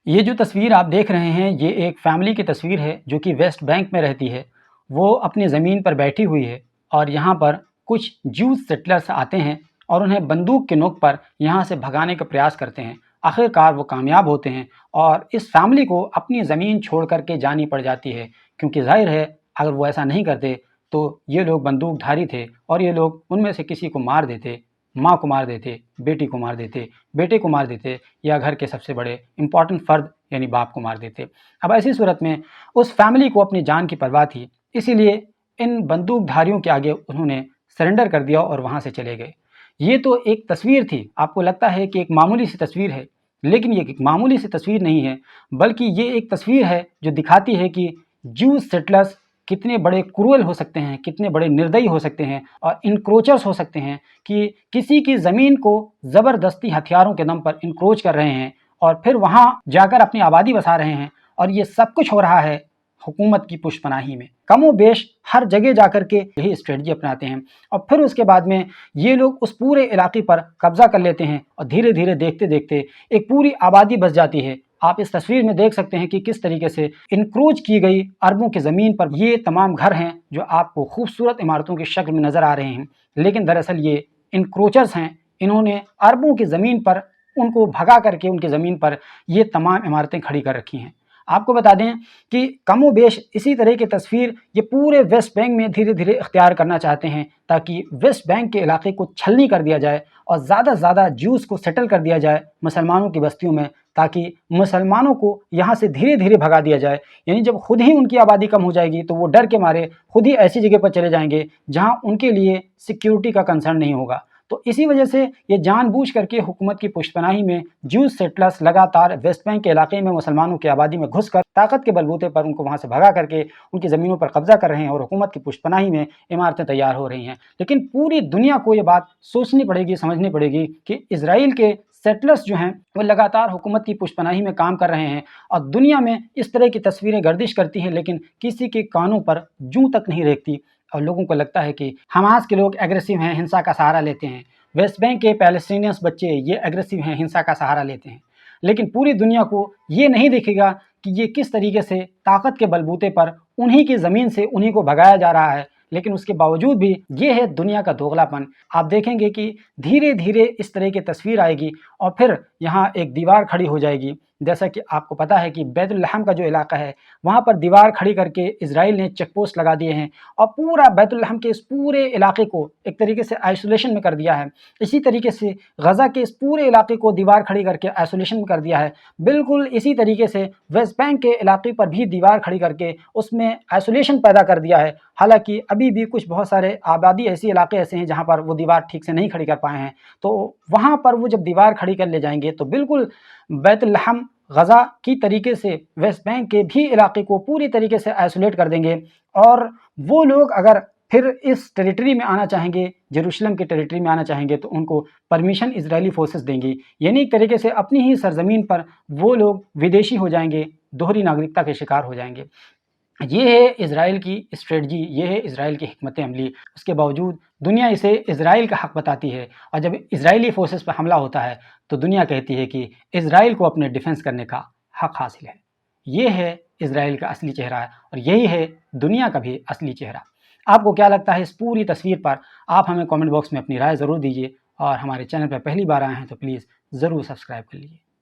ये जो तस्वीर आप देख रहे हैं ये एक फैमिली की तस्वीर है जो कि वेस्ट बैंक में रहती है। वो अपनी ज़मीन पर बैठी हुई है और यहाँ पर कुछ ज्यूज सेटलर्स आते हैं और उन्हें बंदूक के नोक पर यहाँ से भगाने का प्रयास करते हैं। आखिरकार वो कामयाब होते हैं और इस फैमिली को अपनी ज़मीन छोड़ कर के जानी पड़ जाती है, क्योंकि ज़ाहिर है अगर वो ऐसा नहीं करते तो ये लोग बंदूकधारी थे और ये लोग उनमें से किसी को मार देते, माँ को मार देते, बेटी को मार देते, बेटे को मार देते या घर के सबसे बड़े इम्पॉर्टेंट फ़र्द यानी बाप को मार देते। अब ऐसी सूरत में उस फैमिली को अपनी जान की परवाह थी, इसीलिए इन बंदूकधारियों के आगे उन्होंने सरेंडर कर दिया और वहाँ से चले गए। ये तो एक तस्वीर थी, आपको लगता है कि एक मामूली सी तस्वीर है, लेकिन ये एक मामूली सी तस्वीर नहीं है, बल्कि ये एक तस्वीर है जो दिखाती है कि ज्यू सेटलर्स कितने बड़े क्रूअल हो सकते हैं, कितने बड़े निर्दयी हो सकते हैं और इनक्रोचर्स हो सकते हैं कि किसी की ज़मीन को ज़बरदस्ती हथियारों के दम पर इनक्रोच कर रहे हैं और फिर वहाँ जाकर अपनी आबादी बसा रहे हैं। और ये सब कुछ हो रहा है हुकूमत की पुष्पनाही में। कमोबेश हर जगह जाकर के यही स्ट्रेटजी अपनाते हैं और फिर उसके बाद में ये लोग उस पूरे इलाके पर कब्जा कर लेते हैं और धीरे धीरे देखते देखते एक पूरी आबादी बस जाती है। आप इस तस्वीर में देख सकते हैं कि किस तरीके से इनक्रोच की गई अरबों की ज़मीन पर ये तमाम घर हैं जो आपको खूबसूरत इमारतों की शक्ल में नज़र आ रहे हैं, लेकिन दरअसल ये इनक्रोचर्स हैं। इन्होंने अरबों की ज़मीन पर उनको भगा करके उनकी ज़मीन पर ये तमाम इमारतें खड़ी कर रखी हैं। आपको बता दें कि कमोबेश इसी तरह की तस्वीर ये पूरे वेस्ट बैंक में धीरे धीरे इख्तियार करना चाहते हैं, ताकि वेस्ट बैंक के इलाके को छलनी कर दिया जाए और ज़्यादा से ज़्यादा ज्यूज़ को सेटल कर दिया जाए मुसलमानों की बस्तियों में, ताकि मुसलमानों को यहाँ से धीरे धीरे भगा दिया जाए। यानी जब खुद ही उनकी आबादी कम हो जाएगी तो वो डर के मारे खुद ही ऐसी जगह पर चले जाएंगे जहाँ उनके लिए सिक्योरिटी का कंसर्न नहीं होगा। तो इसी वजह से ये जानबूझ करके हुकूमत की पुष्पनाही में ज्यूज सेटलर्स लगातार वेस्ट बैंक के इलाके में मुसलमानों की आबादी में घुसकर ताकत के बलबूते पर उनको वहाँ से भगा करके उनकी ज़मीनों पर कब्जा कर रहे हैं और हुकूमत की पुष्पनाही में इमारतें तैयार हो रही हैं। लेकिन पूरी दुनिया को ये बात सोचनी पड़ेगी, समझनी पड़ेगी कि इजराइल के सेटलर्स जो हैं वो लगातार हुकूमत की पुष्पनाही में काम कर रहे हैं और दुनिया में इस तरह की तस्वीरें गर्दिश करती हैं, लेकिन किसी के कानों पर जूं तक नहीं रेंगती और लोगों को लगता है कि हमास के लोग एग्रेसिव हैं, हिंसा का सहारा लेते हैं, वेस्ट बैंक के पैलेस्टीनियंस बच्चे ये एग्रेसिव हैं, हिंसा का सहारा लेते हैं। लेकिन पूरी दुनिया को ये नहीं दिखेगा कि ये किस तरीके से ताकत के बलबूते पर उन्हीं की ज़मीन से उन्हीं को भगाया जा रहा है। लेकिन उसके बावजूद भी ये है दुनिया का दोगलापन। आप देखेंगे कि धीरे धीरे इस तरह की तस्वीर आएगी और फिर यहाँ एक दीवार खड़ी हो जाएगी। जैसा कि आपको पता है कि बैतुल लहम का जो इलाका है वहाँ पर दीवार खड़ी करके इजराइल ने चेक पोस्ट लगा दिए हैं और पूरा बैतुल लहम के इस पूरे इलाके को एक तरीके से आइसोलेशन में कर दिया है। इसी तरीके से गज़ा के इस पूरे इलाके को दीवार खड़ी करके आइसोलेशन में कर दिया है। बिल्कुल इसी तरीके से वेस्ट बैंक के इलाके पर भी दीवार खड़ी करके उसमें आइसोलेशन पैदा कर दिया है। हालांकि अभी भी कुछ बहुत सारे आबादी ऐसी इलाके ऐसे हैं जहाँ पर वो दीवार ठीक से नहीं खड़ी कर पाए हैं, तो वहाँ पर वो जब दीवार खड़ी कर ले जाएंगे तो बिल्कुल बैतुल लहम गज़ा की तरीके से वेस्ट बैंक के भी इलाके को पूरी तरीके से आइसोलेट कर देंगे। और वो लोग अगर फिर इस टेरिटरी में आना चाहेंगे, जेरूशलम की टेरिटरी में आना चाहेंगे, तो उनको परमिशन इजरायली फोर्सेस देंगी। यानी एक तरीके से अपनी ही सरजमीन पर वो लोग विदेशी हो जाएंगे, दोहरी नागरिकता के शिकार हो जाएंगे। ये है इज़राइल की स्ट्रेटजी, ये है इज़राइल की हिकमत अमली। उसके बावजूद दुनिया इसे इज़राइल का हक बताती है और जब इज़राइली फोर्सेस पर हमला होता है तो दुनिया कहती है कि इज़राइल को अपने डिफेंस करने का हक हासिल है। ये है इज़राइल का असली चेहरा है और यही है दुनिया का भी असली चेहरा। आपको क्या लगता है इस पूरी तस्वीर पर? आप हमें कमेंट बॉक्स में अपनी राय ज़रूर दीजिए और हमारे चैनल पर पहली बार आए हैं तो प्लीज़ ज़रूर सब्सक्राइब कर लीजिए।